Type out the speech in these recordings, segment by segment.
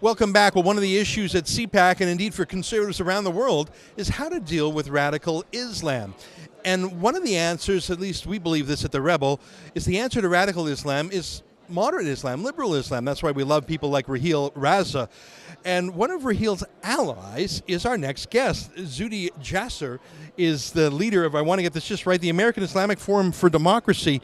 Welcome back. Well, one of the issues at CPAC, and indeed for conservatives around the world, is how to deal with radical Islam. And one of the answers, at least we believe this at the Rebel, is the answer to radical Islam is moderate Islam, liberal Islam. That's why we love people like Raheel Raza. And one of Raheel's allies is our next guest. Zuhdi Jasser is the leader of, I want to get this just right, the American Islamic Forum for Democracy.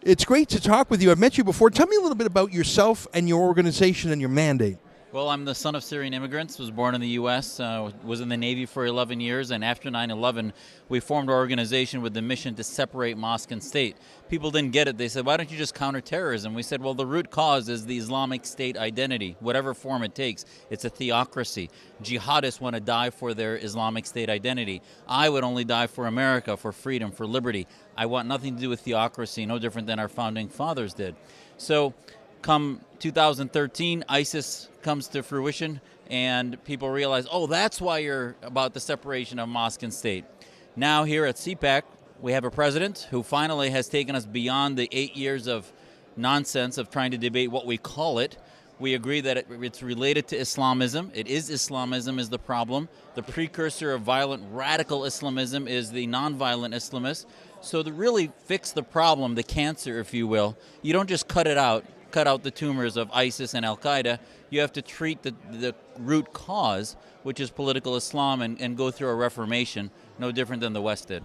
It's great to talk with you. I've met you before. Tell me a little bit about yourself and your organization and your mandate. Well, I'm the son of Syrian immigrants, was born in the U.S., was in the Navy for 11 years, and after 9/11, we formed our organization with the mission to separate mosque and state. People didn't get it. They said, why don't you just counter terrorism? We said, well, the root cause is the Islamic State identity, whatever form it takes. It's a theocracy. Jihadists want to die for their Islamic State identity. I would only die for America, for freedom, for liberty. I want nothing to do with theocracy, no different than our founding fathers did. So, come 2013, ISIS comes to fruition, and people realize, oh, that's why you're about the separation of mosque and state. Now here at CPAC, we have a president who finally has taken us beyond the 8 years of nonsense of trying to debate what we call it. We agree that it's related to Islamism. It is Islamism is the problem. The precursor of violent radical Islamism is the nonviolent Islamist. So to really fix the problem, the cancer, if you will, you don't just cut out the tumors of ISIS and Al-Qaeda. You have to treat the root cause, which is political Islam, and go through a reformation, no different than the West did.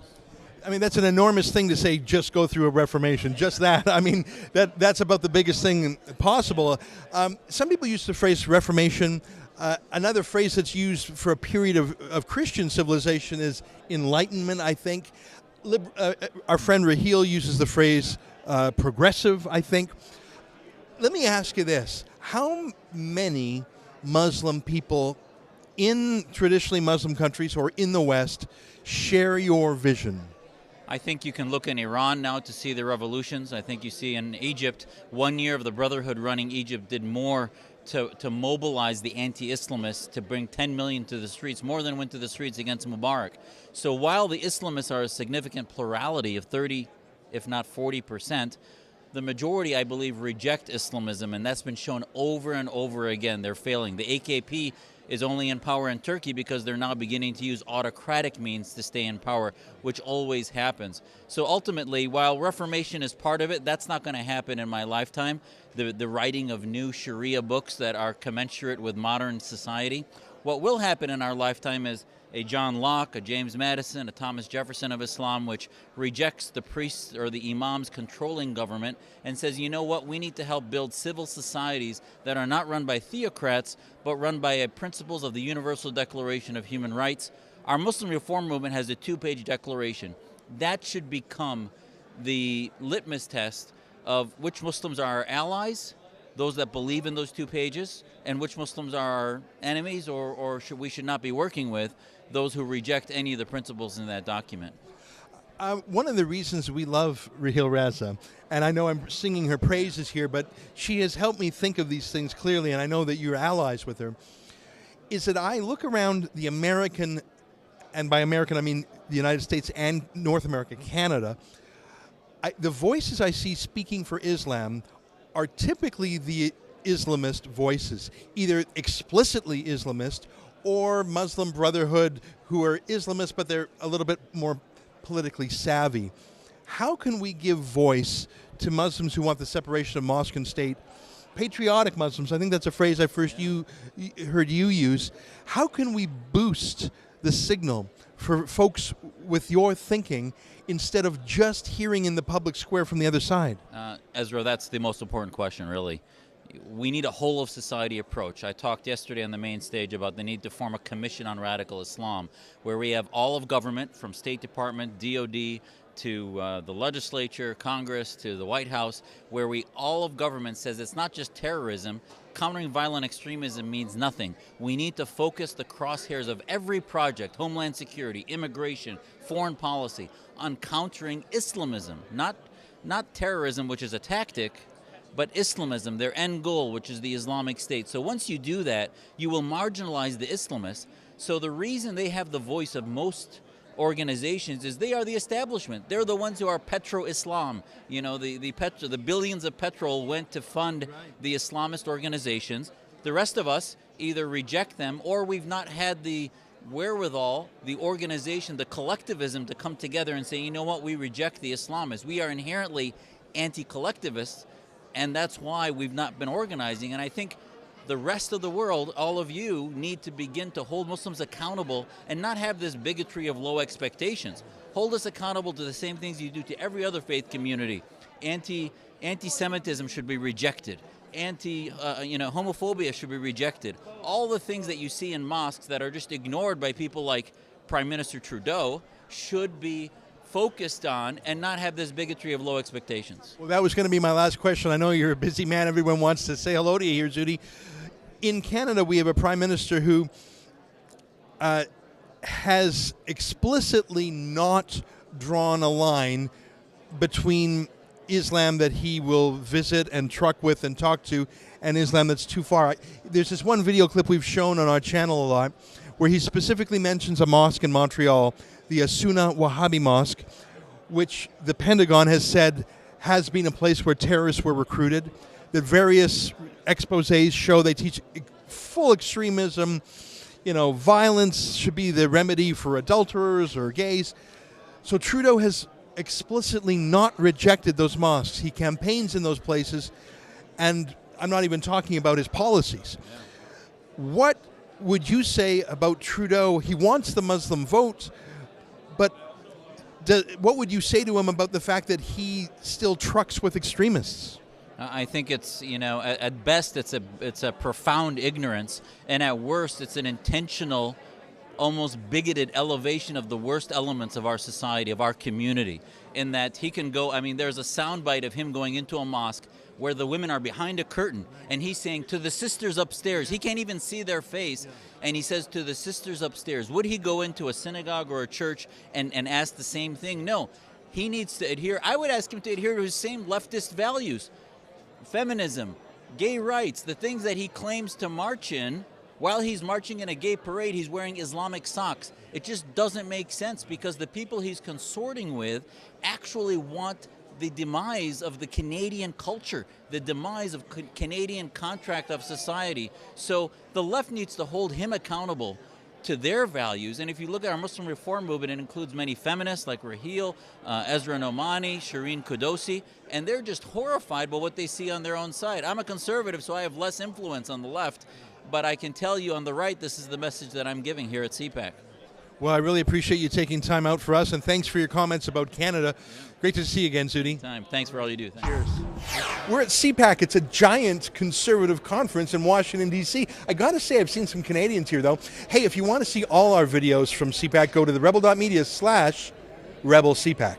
I mean, that's an enormous thing to say, just go through a reformation. Just that. I mean, that's about the biggest thing possible. Some people use the phrase reformation. Another phrase that's used for a period of Christian civilization is enlightenment, I think. Our friend Raheel uses the phrase progressive, I think. Let me ask you this. How many Muslim people in traditionally Muslim countries or in the West share your vision? I think you can look in Iran now to see the revolutions. I think you see in Egypt, 1 year of the Brotherhood running Egypt did more to mobilize the anti-Islamists to bring 10 million to the streets, more than went to the streets against Mubarak. So while the Islamists are a significant plurality of 30, if not 40%, the majority, I believe, reject Islamism, and that's been shown over and over again. They're failing. The AKP is only in power in Turkey because they're now beginning to use autocratic means to stay in power, which always happens. So ultimately, while Reformation is part of it, that's not going to happen in my lifetime. The writing of new Sharia books that are commensurate with modern society. What will happen in our lifetime is a John Locke, a James Madison, a Thomas Jefferson of Islam, which rejects the priests or the imams controlling government and says, you know what, we need to help build civil societies that are not run by theocrats, but run by principles of the Universal Declaration of Human Rights. Our Muslim Reform Movement has a 2-page declaration. That should become the litmus test of which Muslims are our allies, those that believe in those 2 pages, and which Muslims are our enemies or we should not be working with, those who reject any of the principles in that document. One of the reasons we love Raheel Raza, and I know I'm singing her praises here, but she has helped me think of these things clearly, and I know that you're allies with her, is that I look around the American, and by American I mean the United States and North America, Canada, the voices I see speaking for Islam are typically the Islamist voices, either explicitly Islamist or Muslim Brotherhood who are Islamists, but they're a little bit more politically savvy. How can we give voice to Muslims who want the separation of mosque and state, patriotic Muslims? I think that's a phrase I first heard you use. How can we boost the signal for folks with your thinking instead of just hearing in the public square from the other side? Ezra, that's the most important question, really. We need a whole of society approach. I talked yesterday on the main stage about the need to form a commission on radical Islam, where we have all of government, from State Department, DOD, to the legislature, Congress, to the White House, where all of government says it's not just terrorism. Countering violent extremism means nothing. We need to focus the crosshairs of every project, homeland security, immigration, foreign policy, on countering Islamism, not terrorism, which is a tactic, but Islamism, their end goal, which is the Islamic State. So once you do that, you will marginalize the Islamists. So the reason they have the voice of most organizations is they are the establishment. They're the ones who are petro-Islam. You know, the billions of petrol went to fund the Islamist organizations. The rest of us either reject them, or we've not had the wherewithal, the organization, the collectivism to come together and say, you know what, we reject the Islamists. We are inherently anti-collectivists, and that's why we've not been organizing. And I think the rest of the world, all of you, need to begin to hold Muslims accountable and not have this bigotry of low expectations. Hold us accountable to the same things you do to every other faith community. Anti-Semitism should be rejected. Homophobia should be rejected. All the things that you see in mosques that are just ignored by people like Prime Minister Trudeau should be focused on and not have this bigotry of low expectations. Well, that was going to be my last question. I know you're a busy man. Everyone wants to say hello to you here, Zuhdi. In Canada, we have a Prime Minister who has explicitly not drawn a line between Islam that he will visit and truck with and talk to, and Islam that's too far. There's this one video clip we've shown on our channel a lot where he specifically mentions a mosque in Montreal, the Asuna Wahhabi Mosque, which the Pentagon has said has been a place where terrorists were recruited. The various exposés show they teach full extremism. Violence should be the remedy for adulterers or gays. So Trudeau has explicitly not rejected those mosques. He campaigns in those places, and I'm not even talking about his policies. Yeah. What would you say about Trudeau? He wants the Muslim vote, but what would you say to him about the fact that he still trucks with extremists? I think it's, at best it's a profound ignorance, and at worst it's an intentional, almost bigoted elevation of the worst elements of our society, of our community, in that he can go, there's a soundbite of him going into a mosque where the women are behind a curtain, and he's saying to the sisters upstairs, he can't even see their face, and he says to the sisters upstairs. Would he go into a synagogue or a church and ask the same thing? No. He needs to adhere, I would ask him to adhere to his same leftist values. Feminism, gay rights, the things that he claims to march in. While he's marching in a gay parade, he's wearing Islamic socks. It just doesn't make sense, because the people he's consorting with actually want the demise of the Canadian culture, the demise of Canadian contract of society. So the left needs to hold him accountable to their values. And if you look at our Muslim reform movement, it includes many feminists like Raheel, Ezra Nomani, Shireen Kudosi, and they're just horrified by what they see on their own side. I'm a conservative, so I have less influence on the left, but I can tell you on the right, this is the message that I'm giving here at CPAC. Well, I really appreciate you taking time out for us, and thanks for your comments about Canada. Yeah. Great to see you again, Zuhdi. Thanks for all you do. Thanks. Cheers. We're at CPAC. It's a giant conservative conference in Washington, D.C. I got to say, I've seen some Canadians here, though. Hey, if you want to see all our videos from CPAC, go to the Rebel.Media /RebelCPAC.